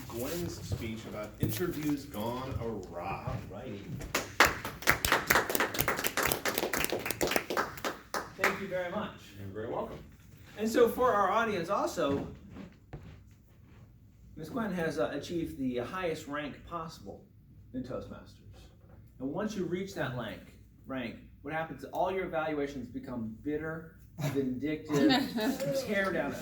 Gwen's speech about interviews gone awry. Alrighty. Thank you very much. You're very welcome. And so for our audience also, Ms. Gwen has achieved the highest rank possible in Toastmasters. And once you reach that rank, what happens is all your evaluations become bitter, vindictive, tear down.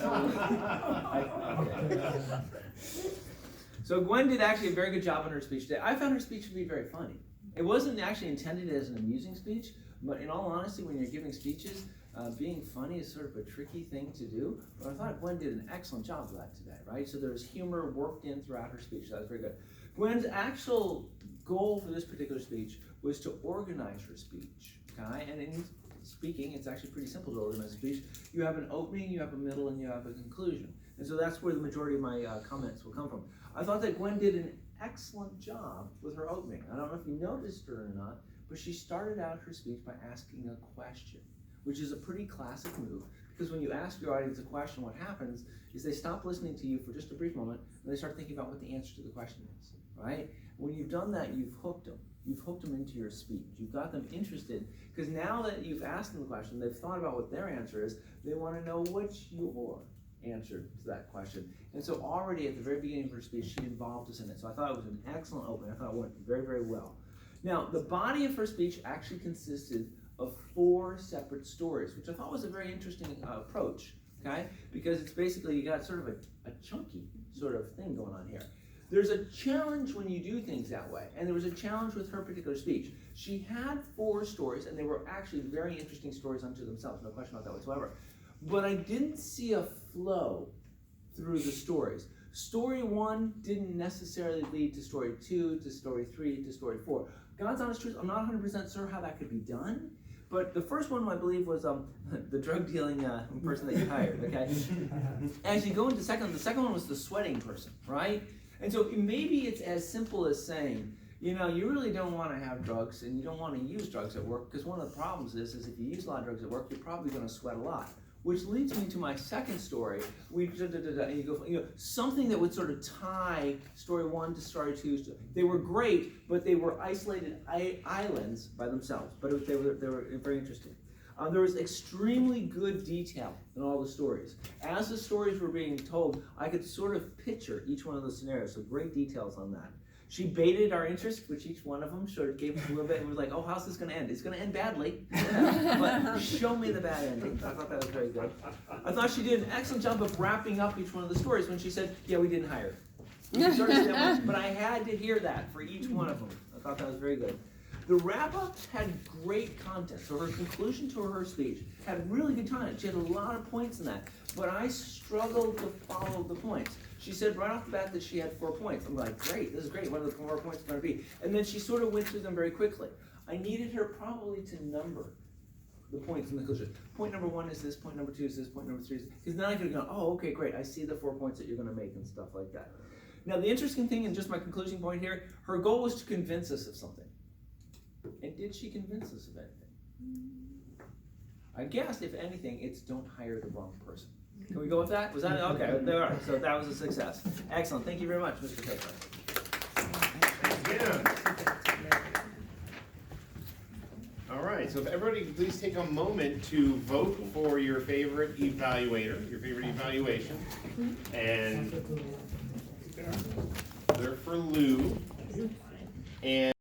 So Gwen did actually a very good job on her speech today. I found her speech to be very funny. It wasn't actually intended as an amusing speech, but in all honesty, when you're giving speeches, being funny is sort of a tricky thing to do. But I thought Gwen did an excellent job of that today, right? So there was humor worked in throughout her speech. That was very good. Gwen's actual goal for this particular speech was to organize her speech, okay? And in speaking, it's actually pretty simple to organize a speech. You have an opening, you have a middle, and you have a conclusion. And so that's where the majority of my comments will come from. I thought that Gwen did an excellent job with her opening. I don't know if you noticed her or not, but she started out her speech by asking a question, which is a pretty classic move, because when you ask your audience a question, what happens is they stop listening to you for just a brief moment, and they start thinking about what the answer to the question is, right? When you've done that, you've hooked them. You've hooked them into your speech. You've got them interested, because now that you've asked them the question, they've thought about what their answer is, they want to know what's your answer to that question. And so already at the very beginning of her speech, she involved us in it. So I thought it was an excellent opening. I thought it went very, very well. Now, the body of her speech actually consisted of 4 separate stories, which I thought was a very interesting approach, okay? Because it's basically, you got sort of a chunky sort of thing going on here. There's a challenge when you do things that way, and there was a challenge with her particular speech. She had 4 stories, and they were actually very interesting stories unto themselves, no question about that whatsoever. But I didn't see a flow through the stories. Story 1 didn't necessarily lead to story 2, to story 3, to story 4. God's honest truth, I'm not 100% sure how that could be done, but the first one, I believe, was the drug dealing person that you hired, okay? As you go into the second one was the sweating person, right? And so maybe it's as simple as saying, you know, you really don't want to have drugs and you don't want to use drugs at work, because one of the problems is if you use a lot of drugs at work, you're probably going to sweat a lot. Which leads me to my second story. And you go, something that would sort of tie story 1 to story 2. They were great, but they were isolated islands by themselves. But they were very interesting. There was extremely good detail in all the stories. As the stories were being told, I could sort of picture each one of the scenarios. So great details on that. She baited our interest, which each one of them sort of gave us a little bit, and we were like, oh, how's this going to end? It's going to end badly, but show me the bad ending. I thought that was very good. I thought she did an excellent job of wrapping up each one of the stories when she said, yeah, we didn't hire her. She started to say that once, but I had to hear that for each one of them. I thought that was very good. The wrap-up had great content, so her conclusion to her speech had really good content. She had a lot of points in that, but I struggled to follow the points. She said right off the bat that she had 4 points. I'm like, great, this is great. What are the 4 points going to be? And then she sort of went through them very quickly. I needed her probably to number the points in the conclusion. Point number 1 is this, point number 2 is this, point number 3 is this. Because then I could have gone, oh, okay, great. I see the 4 points that you're going to make and stuff like that. Now, the interesting thing, and just my conclusion point here, her goal was to convince us of something. And did she convince us of anything? I guess, if anything, it's don't hire the wrong person. Can we go with that? Was that okay? There are. So that was a success. Excellent. Thank you very much, Mr. Taylor. All right, so if everybody could please take a moment to vote for your favorite evaluator, your favorite evaluation. And they're for Lou. And